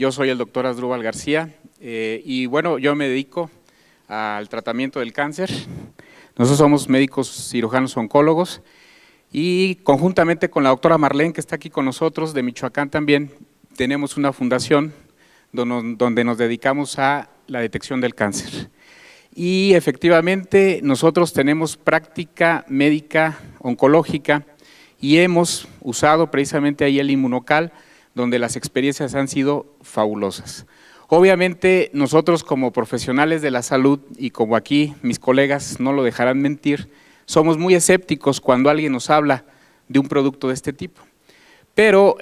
Yo soy el doctor Asdrúbal García y bueno, yo me dedico al tratamiento del cáncer. Nosotros somos médicos cirujanos oncólogos y conjuntamente con la doctora Marlene, que está aquí con nosotros, de Michoacán también, tenemos una fundación donde nos dedicamos a la detección del cáncer. Y efectivamente nosotros tenemos práctica médica oncológica y hemos usado precisamente ahí el Inmunocal, donde las experiencias han sido fabulosas. Obviamente nosotros como profesionales de la salud y como aquí mis colegas no lo dejarán mentir, somos muy escépticos cuando alguien nos habla de un producto de este tipo. Pero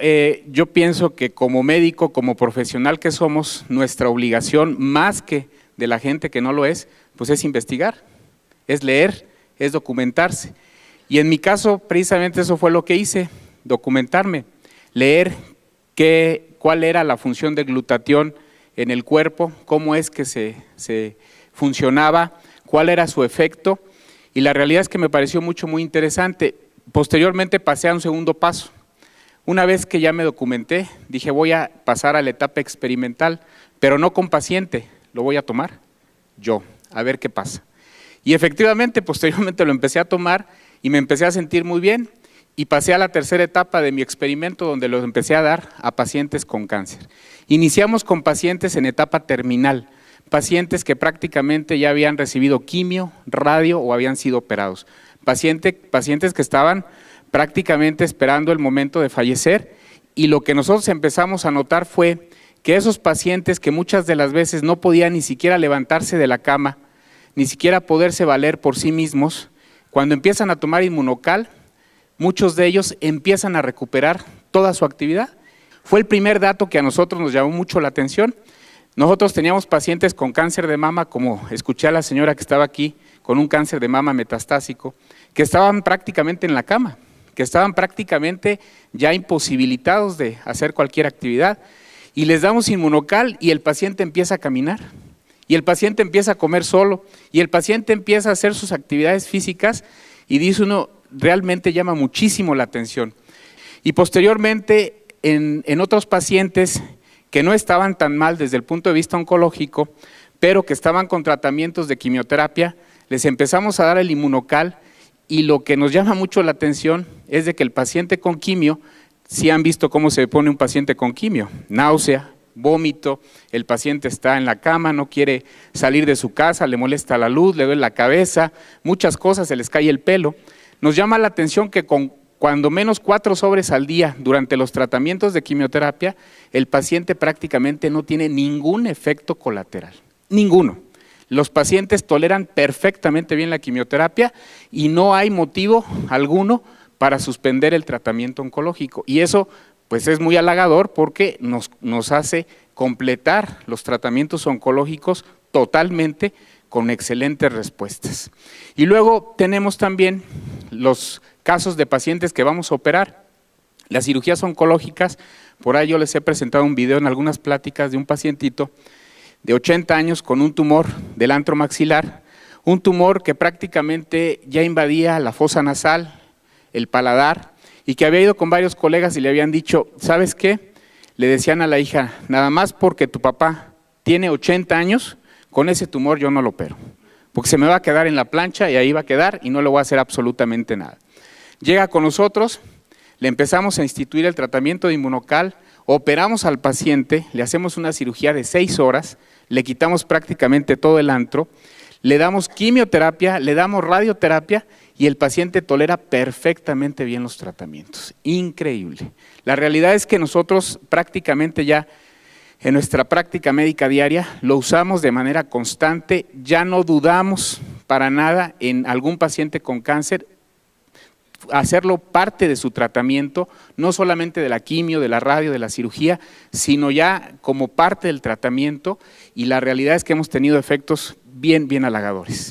yo pienso que como médico, como profesional que somos, nuestra obligación, más que de la gente que no lo es, pues es investigar, es leer, es documentarse. Y en mi caso, precisamente eso fue lo que hice, documentarme, leer cuál era la función del glutatión en el cuerpo, cómo es que se funcionaba, cuál era su efecto, y la realidad es que me pareció muy interesante. Posteriormente pasé a un segundo paso. Una vez que ya me documenté, dije voy a pasar a la etapa experimental, pero no con paciente, lo voy a tomar yo, a ver qué pasa. Y efectivamente, posteriormente lo empecé a tomar y me empecé a sentir muy bien y pasé a la tercera etapa de mi experimento donde lo empecé a dar a pacientes con cáncer. Iniciamos con pacientes en etapa terminal, pacientes que prácticamente ya habían recibido quimio, radio o habían sido operados, pacientes que estaban prácticamente esperando el momento de fallecer, y lo que nosotros empezamos a notar fue que esos pacientes que muchas de las veces no podían ni siquiera levantarse de la cama, ni siquiera poderse valer por sí mismos, cuando empiezan a tomar Inmunocal, muchos de ellos empiezan a recuperar toda su actividad. Fue el primer dato que a nosotros nos llamó mucho la atención. Nosotros teníamos pacientes con cáncer de mama, como escuché a la señora que estaba aquí, con un cáncer de mama metastásico, que estaban prácticamente en la cama, que estaban prácticamente ya imposibilitados de hacer cualquier actividad, y les damos Inmunocal y el paciente empieza a caminar, y el paciente empieza a comer solo, y el paciente empieza a hacer sus actividades físicas, y dice uno, realmente llama muchísimo la atención. Y posteriormente, en otros pacientes que no estaban tan mal desde el punto de vista oncológico, pero que estaban con tratamientos de quimioterapia, les empezamos a dar el Inmunocal, y lo que nos llama mucho la atención es de que el paciente con quimio, si han visto cómo se pone un paciente con quimio, náusea, vómito, el paciente está en la cama, no quiere salir de su casa, le molesta la luz, le duele la cabeza, muchas cosas, se les cae el pelo. Nos llama la atención que con cuando menos 4 sobres al día durante los tratamientos de quimioterapia, el paciente prácticamente no tiene ningún efecto colateral, ninguno. Los pacientes toleran perfectamente bien la quimioterapia y no hay motivo alguno para suspender el tratamiento oncológico. Y eso pues es muy halagador porque nos hace completar los tratamientos oncológicos totalmente con excelentes respuestas. Y luego tenemos también los casos de pacientes que vamos a operar. Las cirugías oncológicas, por ahí yo les he presentado un video en algunas pláticas de un pacientito de 80 años con un tumor del antro maxilar, un tumor que prácticamente ya invadía la fosa nasal, el paladar, y que había ido con varios colegas y le habían dicho, ¿sabes qué? Le decían a la hija, nada más porque tu papá tiene 80 años, con ese tumor yo no lo opero, porque se me va a quedar en la plancha y ahí va a quedar y no le voy a hacer absolutamente nada. Llega con nosotros, le empezamos a instituir el tratamiento de Inmunocal, operamos al paciente, le hacemos una cirugía de 6 horas, le quitamos prácticamente todo el antro, le damos quimioterapia, le damos radioterapia y el paciente tolera perfectamente bien los tratamientos. Increíble. La realidad es que nosotros prácticamente ya en nuestra práctica médica diaria lo usamos de manera constante, ya no dudamos para nada en algún paciente con cáncer, hacerlo parte de su tratamiento, no solamente de la quimio, de la radio, de la cirugía, sino ya como parte del tratamiento, y la realidad es que hemos tenido efectos bien halagadores.